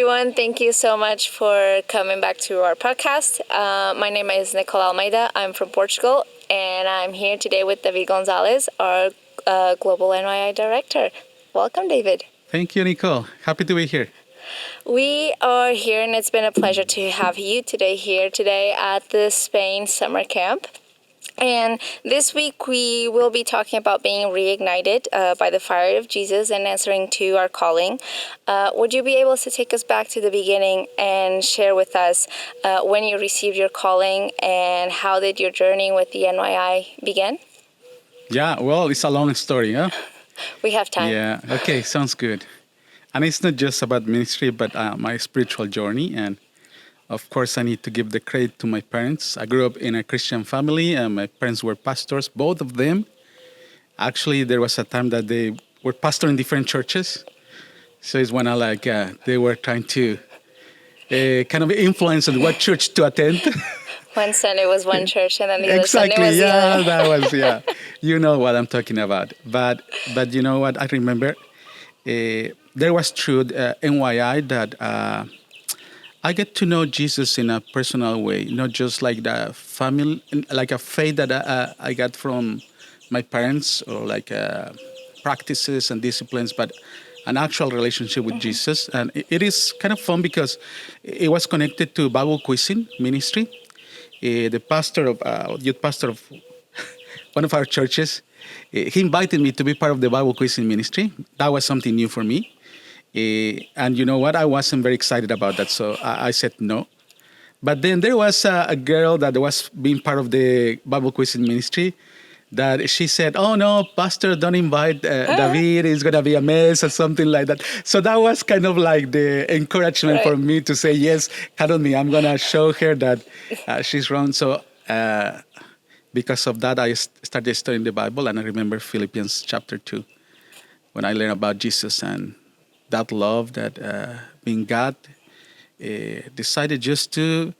everyone. Thank you so much for coming back to our podcast. My name is Nicole Almeida. I'm from Portugal, and I'm here today with David Gonzalez, our Global NYI Director. Welcome, David. Thank you, Nicole. Happy to be here. We are here, and it's been a pleasure to have you here today at the Spain summer camp. And this week we will be talking about being reignited by the fire of Jesus and answering to our calling. Would you be able to take us back to the beginning and share with us when you received your calling and how did your journey with the NYI begin? Yeah, well, it's a long story, huh? We have time. Yeah, okay, sounds good. And it's not just about ministry, but my spiritual journey. And of course, I need to give the credit to my parents. I grew up in a Christian family, and my parents were pastors, both of them. Actually, there was a time that they were pastoring different churches. So it's when they were trying to kind of influence on what church to attend. One Sunday was one church, and then the other Exactly, Sunday was the other. that was, yeah. You know what I'm talking about. But you know what? I remember there was through NYI that I get to know Jesus in a personal way, not just like the family, like a faith that I got from my parents or like practices and disciplines, but an actual relationship with Jesus. And it is kind of fun because it was connected to Bible quizzing ministry. The youth pastor of one of our churches, he invited me to be part of the Bible quizzing ministry. That was something new for me. And you know what? I wasn't very excited about that, so I said no. But then there was a girl that was being part of the Bible quizzing ministry that she said, "Oh no, Pastor, don't invite David. It's gonna be a mess or something like that." So that was kind of like the encouragement for me to say, "Yes, count on me. I'm gonna show her that she's wrong." So because of that, I started studying the Bible, and I remember Philippians chapter 2 when I learned about Jesus and that love that being God decided just to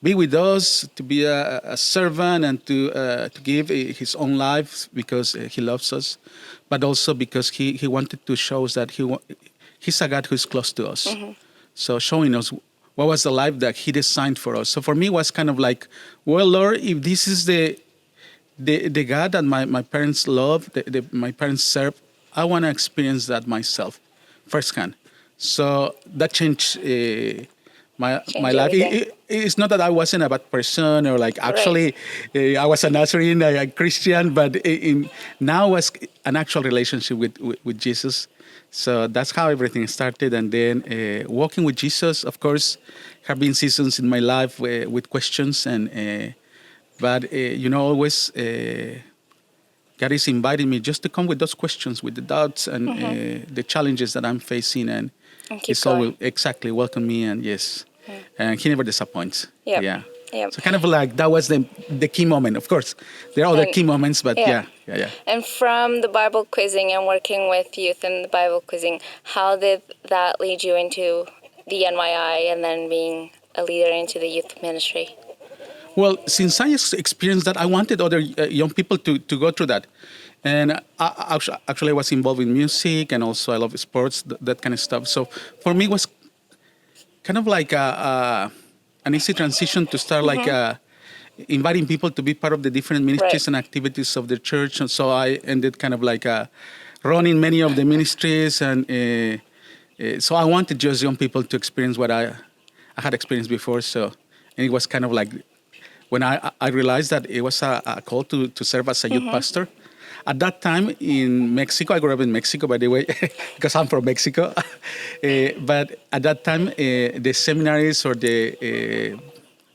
be with us, to be a servant and to give his own life because he loves us, but also because he wanted to show us that he's a God who's close to us. Mm-hmm. So showing us what was the life that he designed for us. So for me, it was kind of like, well, Lord, if this is the God that my parents love, my parents serve, I want to experience that myself firsthand. So that changed my life. It's not that I wasn't a bad person or like actually I was a Nazarene, a Christian, but now was an actual relationship with Jesus. So that's how everything started. And then walking with Jesus, of course, have been seasons in my life with questions but always God is inviting me just to come with those questions, with the doubts and the challenges that I'm facing, and He's always exactly welcome me, and yes, and He never disappoints. Yep. Yeah. Yep. So kind of like that was the key moment. Of course, there are other key moments, but yeah. And from the Bible quizzing and working with youth in the Bible quizzing, how did that lead you into the NYI and then being a leader into the youth ministry? Well, since I experienced that, I wanted other young people to go through that. And actually, I was involved in music, and also I love sports, that kind of stuff. So for me, it was kind of like an easy transition to start inviting people to be part of the different ministries and activities of the church. And so I ended kind of like running many of the ministries. And so I wanted just young people to experience what I had experienced before. So and it was kind of like when I realized that it was a call to serve as a youth pastor. At that time in Mexico, I grew up in Mexico, by the way, because I'm from Mexico. But at that time, the seminaries or the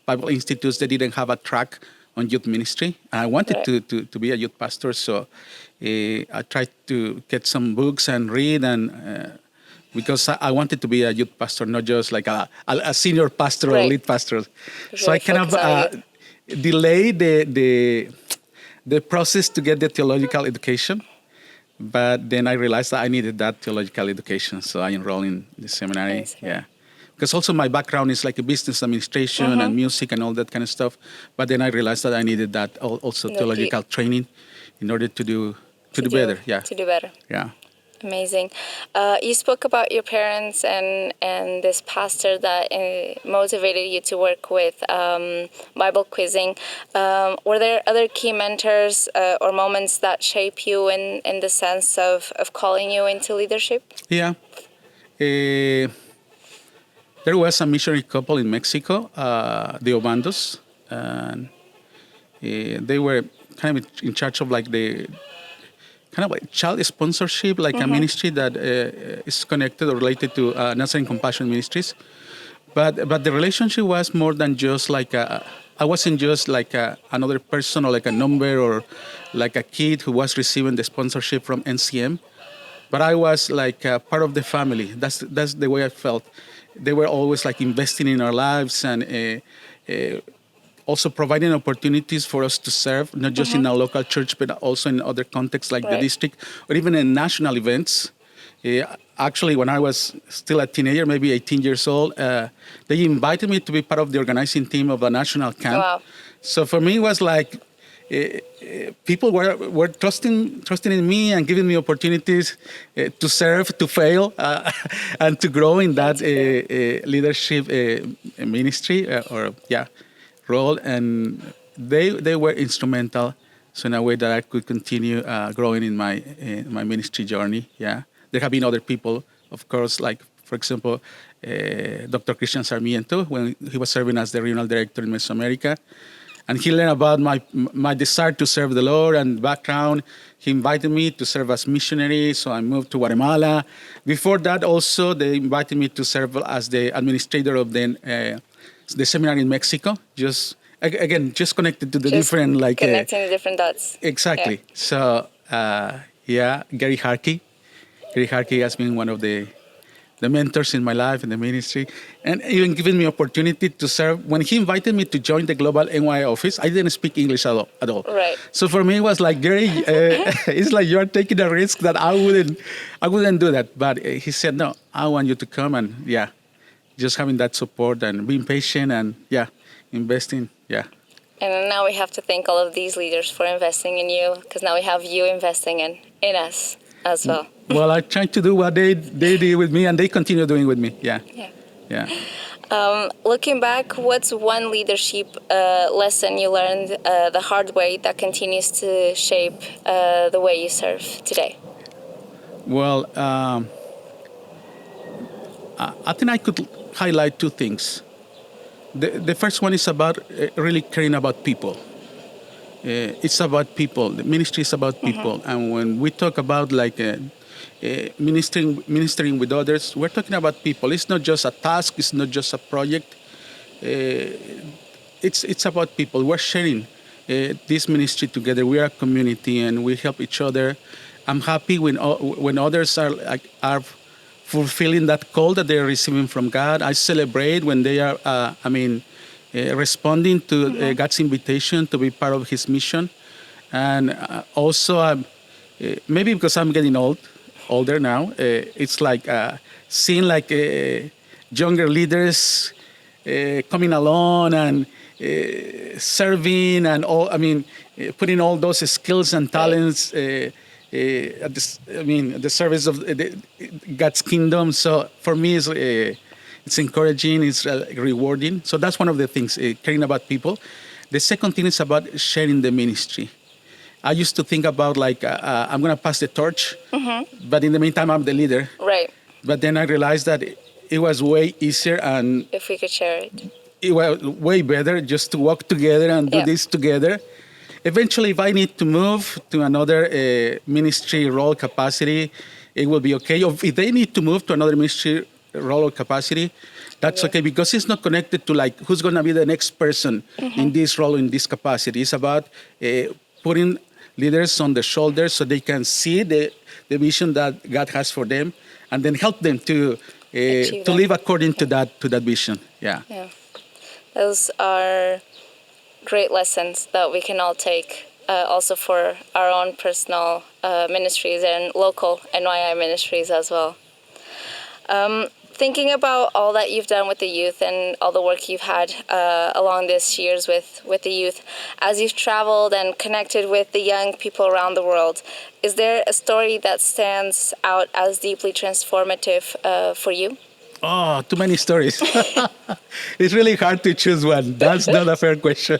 Bible institutes, they didn't have a track on youth ministry. I wanted to be a youth pastor, so I tried to get some books and read, and because I wanted to be a youth pastor, not just like a senior pastor or lead pastor. So I kind of delayed the process to get the theological education. But then I realized that I needed that theological education, so I enrolled in the seminary. Yeah, because also my background is like a business administration and music and all that kind of stuff. But then I realized that I needed that also theological training in order to do better. Yeah. To do better. Yeah. Amazing. You spoke about your parents and this pastor that motivated you to work with Bible quizzing. Were there other key mentors or moments that shape you in the sense of calling you into leadership? Yeah. Uh, there was a missionary couple in Mexico, the Obandos, and they were kind of in charge of like the kind of like child sponsorship, like a ministry that is connected or related to Nazarene Compassion Ministries. But the relationship was more than just like I wasn't just like another person or like a number or like a kid who was receiving the sponsorship from NCM, but I was like part of the family. That's the way I felt. They were always like investing in our lives and also providing opportunities for us to serve, not just in our local church, but also in other contexts like the Right. district or even in national events. Actually, when I was still a teenager, maybe 18 years old, they invited me to be part of the organizing team of a national camp. Wow. So for me, it was like people were trusting in me and giving me opportunities to serve, to fail, and to grow in that leadership ministry or role. And they were instrumental, so in a way that I could continue growing in my ministry journey. Yeah, there have been other people, of course, like for example, Dr. Christian Sarmiento when he was serving as the regional director in Mesoamerica. And he learned about my desire to serve the Lord and background. He invited me to serve as missionary, so I moved to Guatemala. Before that, also, they invited me to serve as the administrator of the seminary in Mexico. Just connected to the Just different, like... connecting the different dots. exactly. Yeah. So, Gary Harkey. Gary Harkey has been one of the mentors in my life in the ministry, and even given me opportunity to serve. When he invited me to join the global NYI office, I didn't speak English at all. Right. So for me, it was like, Gary, it's like you're taking a risk that I wouldn't do that. But he said, no, I want you to come, and just having that support and being patient and investing. Yeah. And now we have to thank all of these leaders for investing in you, because now we have you investing in us as well. Well, I tried to do what they did with me, and they continue doing with me. Yeah. Yeah. Looking back, what's one leadership lesson you learned the hard way that continues to shape the way you serve today? Well, I think I could highlight two things. The first one is about really caring about people. It's about people. The ministry is about people. And when we talk about like ministering with others, we're talking about people. It's not just a task. It's not just a project. It's about people. We're sharing this ministry together. We are a community, and we help each other. I'm happy when others are fulfilling that call that they're receiving from God. I celebrate when they are, responding to God's invitation to be part of His mission. And also, maybe because I'm getting older now, it's like seeing like younger leaders coming along and serving and all. I mean, putting all those skills and talents. At the service of God's kingdom. So for me, it's encouraging, it's rewarding. So that's one of the things, caring about people. The second thing is about sharing the ministry. I used to think about like, I'm going to pass the torch, but in the meantime, I'm the leader. Right. But then I realized that it was way easier and if we could share it. It was way better just to work together and do this together. Eventually, if I need to move to another ministry role capacity, it will be okay. Or if they need to move to another ministry role or capacity, that's okay, because it's not connected to like who's going to be the next person in this role, in this capacity. It's about putting leaders on the shoulders so they can see the vision that God has for them, and then help them to live according to that vision. Yeah. Those are great lessons that we can all take also for our own personal ministries and local NYI ministries as well. Thinking about all that you've done with the youth and all the work you've had along these years with the youth, as you've traveled and connected with the young people around the world, is there a story that stands out as deeply transformative for you? Oh, too many stories. It's really hard to choose one. That's not a fair question,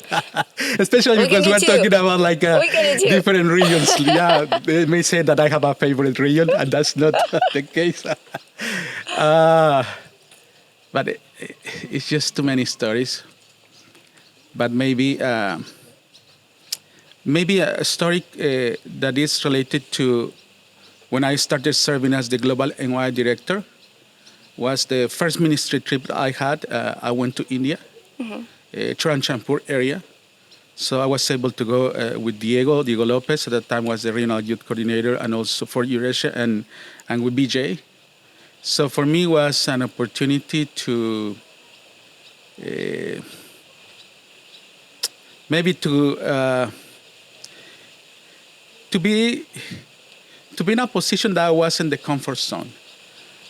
especially We can because do we're two. talking about like We can do two. different regions. Yeah, they may say that I have a favorite region, and that's not the case. But it's just too many stories. But maybe a story that is related to when I started serving as the global NYI director was the first ministry trip I had. I went to India, Champur area. So I was able to go with Diego Lopez, at that time was the regional youth coordinator, and also for Eurasia, and with BJ. So for me, it was an opportunity to maybe to be to be in a position that I was in the comfort zone,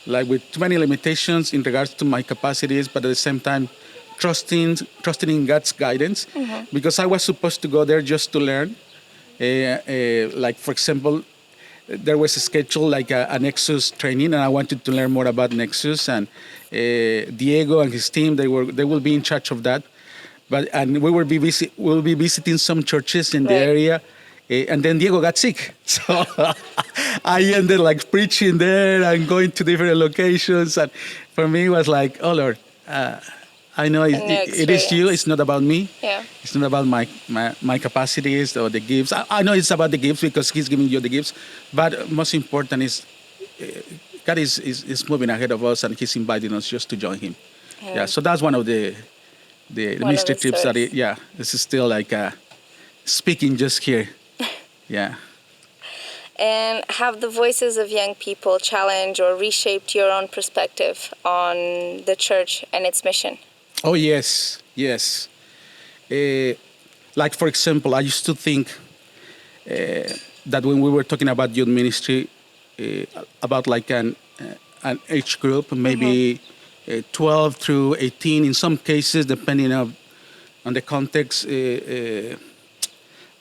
like with too many limitations in regards to my capacities, but at the same time, trusting in God's guidance, because I was supposed to go there just to learn. Like for example, there was a schedule like a Nexus training, and I wanted to learn more about Nexus. And Diego and his team, they will be in charge of that. And we will be visiting some churches in the Right. area. And then Diego got sick, so I ended like preaching there and going to different locations. And for me, it was like, oh Lord, I know A new it is you. experience. It's not about me. Yeah. It's not about my capacities or the gifts. I know it's about the gifts because He's giving you the gifts. But most important is God is moving ahead of us, and He's inviting us just to join Him. Yeah. So that's one of the One of ministry the trips that stories. this is still like speaking just here. Yeah. And have the voices of young people challenged or reshaped your own perspective on the church and its mission? Oh yes, yes. Like for example, I used to think that when we were talking about youth ministry, about like an age group, maybe 12 through 18, in some cases, depending on the context,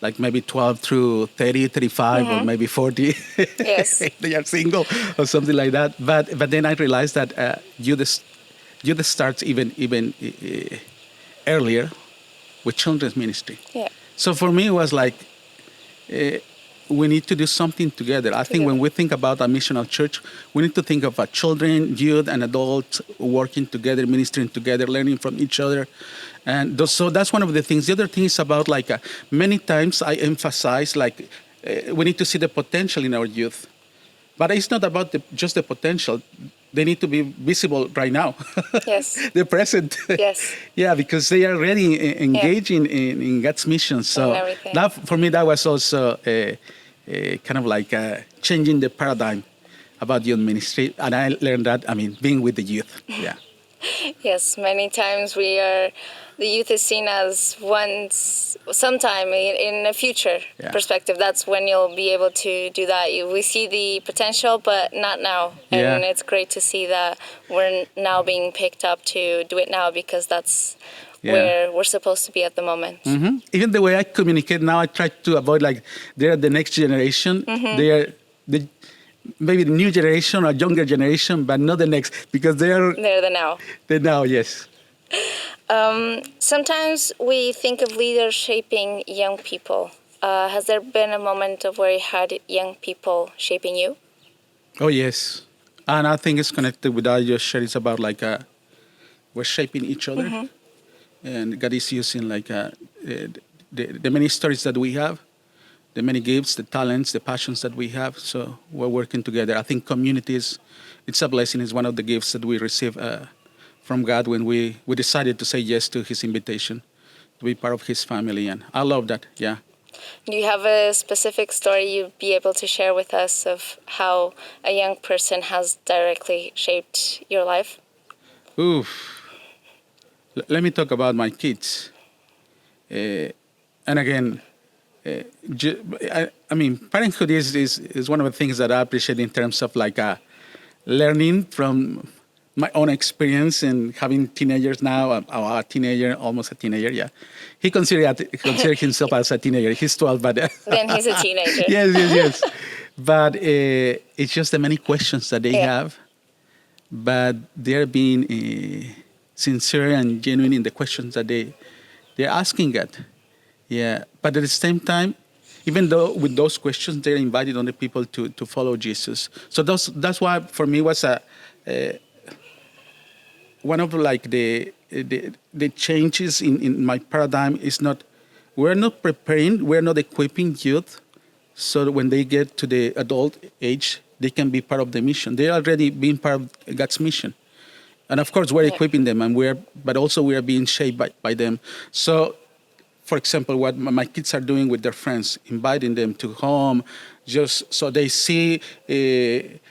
like maybe 12 through 30, 35, or maybe 40. Yes. They are single or something like that. But then I realized that youth starts even earlier with children's ministry. Yeah. So for me, it was like we need to do something together. I think when we think about a missional church, we need to think of children, youth, and adults working together, ministering together, learning from each other. And so that's one of the things. The other thing is about like many times I emphasize like we need to see the potential in our youth. But it's not about just the potential. They need to be visible right now. Yes. The present. Yes. Yeah, because they are already engaging in God's mission. So everything. that for me, that was also kind of like changing the paradigm about youth ministry. And I learned that, being with the youth. Yeah. Yes, many times the youth is seen as sometime in a future perspective. That's when you'll be able to do that. We see the potential, but not now. And it's great to see that we're now being picked up to do it now, because that's where we're supposed to be at the moment. Mm-hmm. Even the way I communicate now, I try to avoid like they're the next generation. They are maybe the new generation or younger generation, but not the next, because they're the now. The now, yes. Sometimes we think of leaders shaping young people. Has there been a moment of where you had young people shaping you? Oh, yes. And I think it's connected with what I just shared. It's about like we're shaping each other. And God is using like the many stories that we have, the many gifts, the talents, the passions that we have. So we're working together. I think communities, it's a blessing. It's one of the gifts that we receive from God when we decided to say yes to His invitation to be part of His family. And I love that, yeah. Do you have a specific story you'd be able to share with us of how a young person has directly shaped your life? Oof. Let me talk about my kids. And again, parenthood is one of the things that I appreciate in terms of like learning from my own experience in having teenagers now, a teenager, almost a teenager. Yeah, he consider himself as a teenager. He's 12, but Then he's a teenager. yes. But it's just the many questions that they Yeah. have, but they're being sincere and genuine in the questions that they're asking God. Yeah, but at the same time, even though with those questions, they're inviting other people to follow Jesus. So that's why for me was one of like the changes in my paradigm is not we're not preparing, we're not equipping youth so that when they get to the adult age, they can be part of the mission. They're already being part of God's mission. And of course, we're Yeah. equipping them, but also we are being shaped by them. So for example, what my kids are doing with their friends, inviting them to home, just so they see.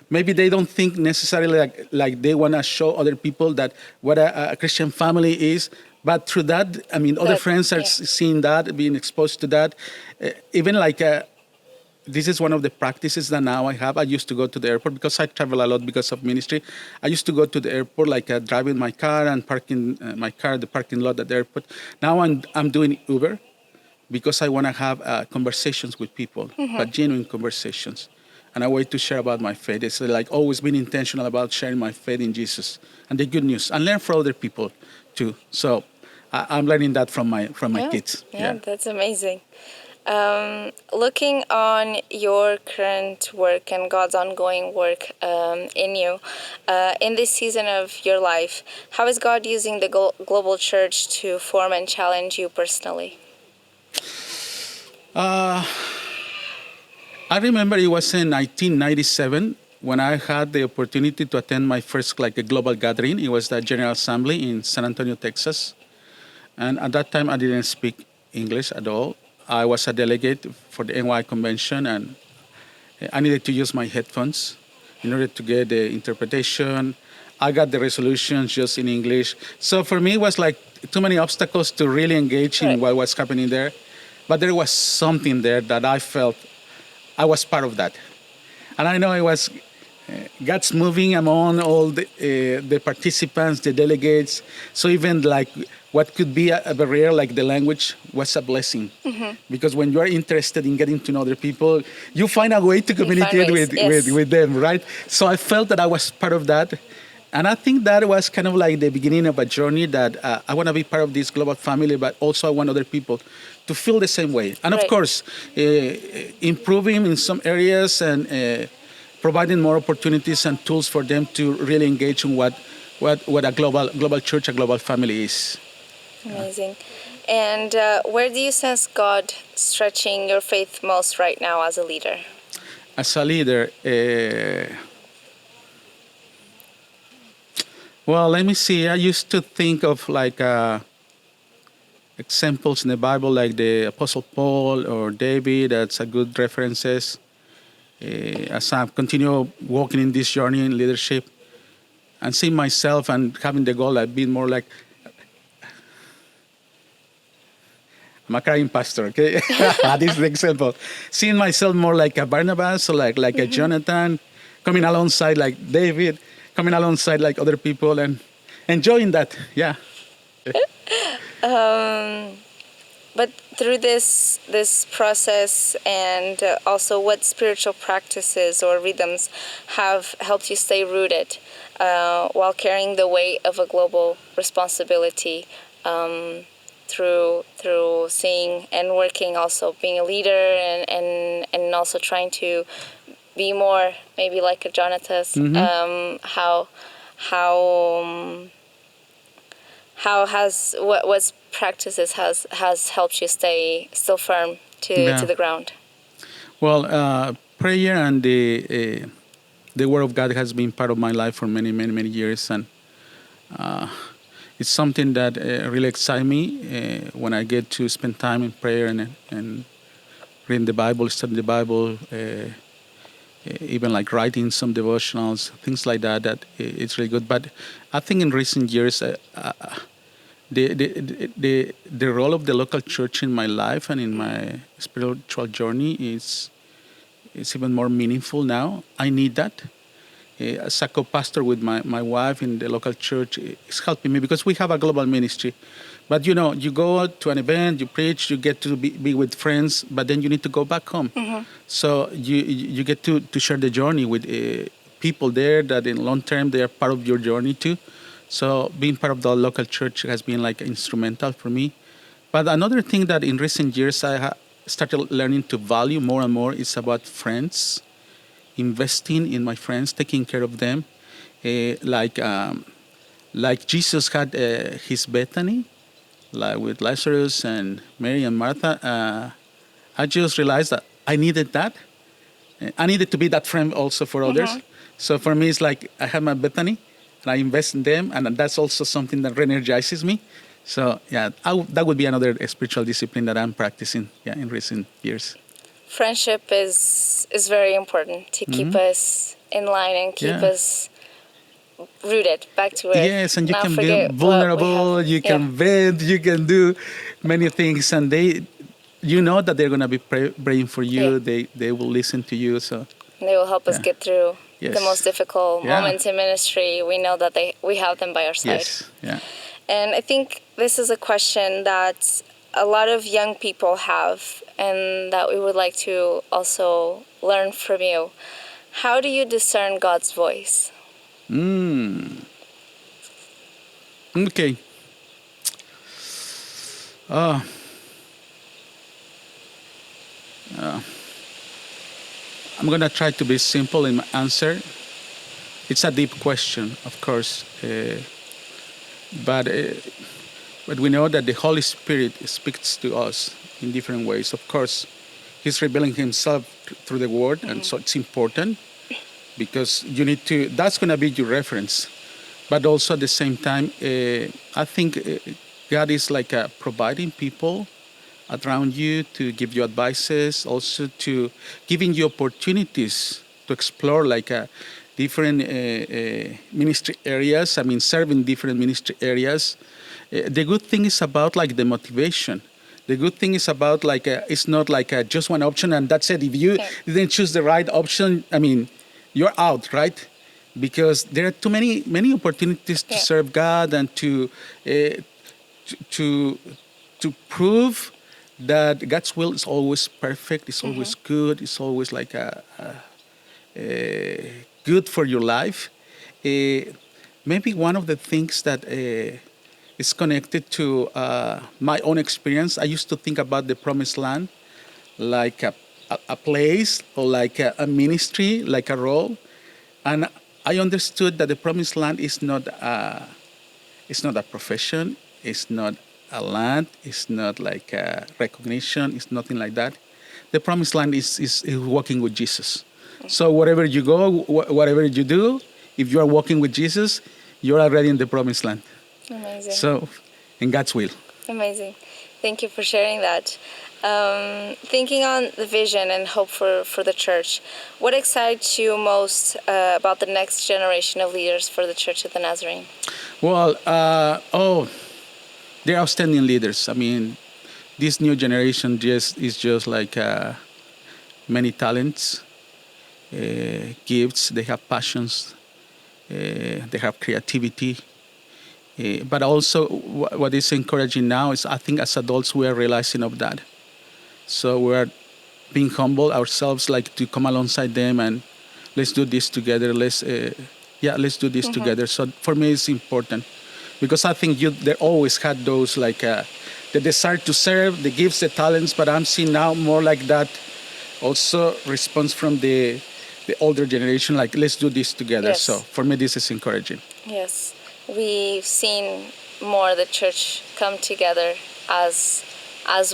Maybe they don't think necessarily like they want to show other people that what a Christian family is, but through that, I mean, other friends are Yeah. seeing that, being exposed to that. Even like this is one of the practices that now I have. I used to go to the airport because I travel a lot because of ministry. I used to go to the airport, like driving my car and parking my car at the parking lot at the airport. Now I'm doing Uber because I want to have conversations with people, but genuine conversations. And a way to share about my faith. It's like always being intentional about sharing my faith in Jesus and the good news, and learn from other people too. So I'm learning that from my Yeah. kids. Yeah, that's amazing. Looking on your current work and God's ongoing work in you, in this season of your life, how is God using the global church to form and challenge you personally? I remember it was in 1997 when I had the opportunity to attend my first like a global gathering. It was the General Assembly in San Antonio, Texas. And at that time, I didn't speak English at all. I was a delegate for the NYI convention, and I needed to use my headphones in order to get the interpretation. I got the resolutions just in English. So for me, it was like too many obstacles to really engage in Right. what was happening there. But there was something there that I felt I was part of that. And I know it was God's moving among all the participants, the delegates. So even like what could be a barrier like the language was a blessing. Because when you're interested in getting to know other people, you find a way to communicate ways, yes. with them, right? So I felt that I was part of that. And I think that was kind of like the beginning of a journey that I want to be part of this global family, but also I want other people to feel the same way. And of Right. course, improving in some areas and providing more opportunities and tools for them to really engage in what a global church, a global family is. Amazing. And where do you sense God stretching your faith most right now as a leader? As a leader, well, let me see. I used to think of like examples in the Bible, like the Apostle Paul or David. That's a good references. As I continue walking in this journey in leadership, and seeing myself and having the goal of being more like I'm a crying pastor, okay? This is the example. Seeing myself more like a Barnabas or like a Jonathan, coming alongside like David, coming alongside like other people and enjoying that, yeah. But through this process and also what spiritual practices or rhythms have helped you stay rooted while carrying the weight of a global responsibility through seeing and working, also being a leader and also trying to be more maybe like a Jonathan's. How has what practices has helped you stay still firm to Yeah. the ground? Well, prayer and the Word of God has been part of my life for many years, and it's something that really excites me when I get to spend time in prayer and reading the Bible, studying the Bible, even like writing some devotionals, things like that. That it's really good. But I think in recent years, the role of the local church in my life and in my spiritual journey is even more meaningful now. I need that. as a co-pastor with my wife in the local church, is helping me because we have a global ministry. But you go to an event, you preach, you get to be with friends, but then you need to go back home. So you get to share the journey with people there that in long term they are part of your journey too. So being part of the local church has been like instrumental for me. But another thing that in recent years started learning to value more and more is about friends, investing in my friends, taking care of them, uh, like um, like Jesus had his Bethany, like with Lazarus and Mary and Martha. I just realized that I needed that. I needed to be that friend also for others. So for me, it's like I have my Bethany, and I invest in them, and that's also something that re-energizes me. So yeah, that would be another spiritual discipline that I'm practicing. Yeah, in recent years. Friendship is very important to keep us in line and keep Yeah. us rooted back to earth. Yes, and you Not can be forget what we have. vulnerable. You Yeah. can vent. You can do many things, and you know that they're gonna be praying for Yeah. you. They will listen to you. So They will help us yeah. get through Yes. the most difficult Yeah. moments in ministry. We know that we have them by our side. Yes. Yeah. And I think this is a question that a lot of young people have and that we would like to also learn from you. How do you discern God's voice? Okay. Uh, I'm gonna try to be simple in my answer. It's a deep question, of course, but but we know that the Holy Spirit speaks to us in different ways. Of course, He's revealing Himself through the Word, and so it's important because you need to. That's gonna be your reference, but also at the same time, I think God is like providing people around you to give you advices, also to giving you opportunities to explore like different ministry areas. I mean, serving different ministry areas. The good thing is about like the motivation. The good thing is about like it's not like just one option and that's it. If you Yeah. didn't choose the right option, I mean, you're out, right? Because there are too many opportunities to Yeah. serve God and uh, to to prove that God's will is always perfect, it's always good, it's always like good for your life. Maybe one of the things that is connected to my own experience, I used to think about the promised land like a place or like a ministry, like a role. And I understood that the promised land is not it's not a profession. It's not a land. It's not like a recognition. It's nothing like that. The promised land is walking with Jesus. So wherever you go, whatever you do, if you are walking with Jesus, you're already in the promised land. Amazing. So, in God's will. Amazing. Thank you for sharing that. Thinking on the vision and hope for the church, what excites you most about the next generation of leaders for the Church of the Nazarene? Well, they're outstanding leaders. I mean, this new generation is just like many talents, gifts. They have passions. They have creativity. But also, what is encouraging now is I think as adults we are realizing of that. So we are being humble ourselves, like to come alongside them and let's do this together. Let's do this together. So for me, it's important because I think they always had those like the desire to serve, the gifts, the talents. But I'm seeing now more like that also response from the older generation, like let's do this together. Yes. So for me, this is encouraging. Yes, we've seen more the church come together as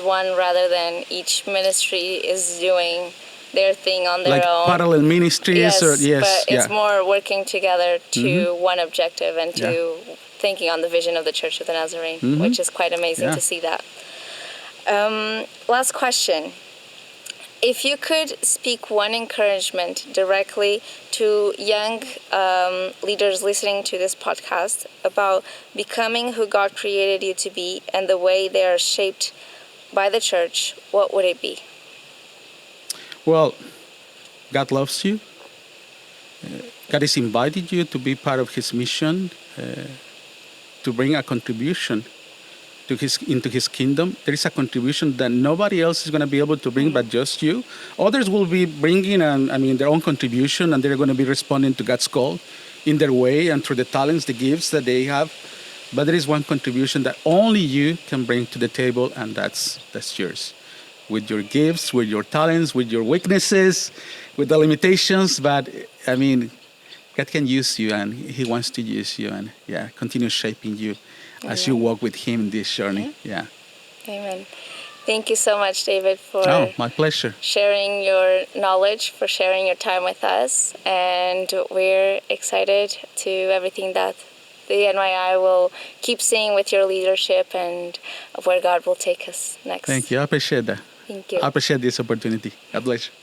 one rather than each ministry is doing their thing on their Like own. parallel ministries, Yes, or yes, but it's yeah. more working together to one objective and to thinking on the vision of the Church of the Nazarene, which is quite amazing Yeah. to see that. Last question. If you could speak one encouragement directly to young leaders listening to this podcast about becoming who God created you to be and the way they are shaped by the church, what would it be? Well, God loves you. God is inviting you to be part of His mission, to bring a contribution into His kingdom. There is a contribution that nobody else is going to be able to bring, but just you. Others will be bringing, their own contribution, and they're going to be responding to God's call in their way and through the talents, the gifts that they have. But there is one contribution that only you can bring to the table, and that's yours. With your gifts, with your talents, with your weaknesses, with the limitations. But God can use you, and He wants to use you, and continue shaping you as you walk with Him in this journey. Yeah. Amen. Thank you so much, David, for my pleasure. Sharing your knowledge, for sharing your time with us. And we're excited to everything that the NYI will keep seeing with your leadership and where God will take us next. Thank you. I appreciate that. Thank you. I appreciate this opportunity. God bless you.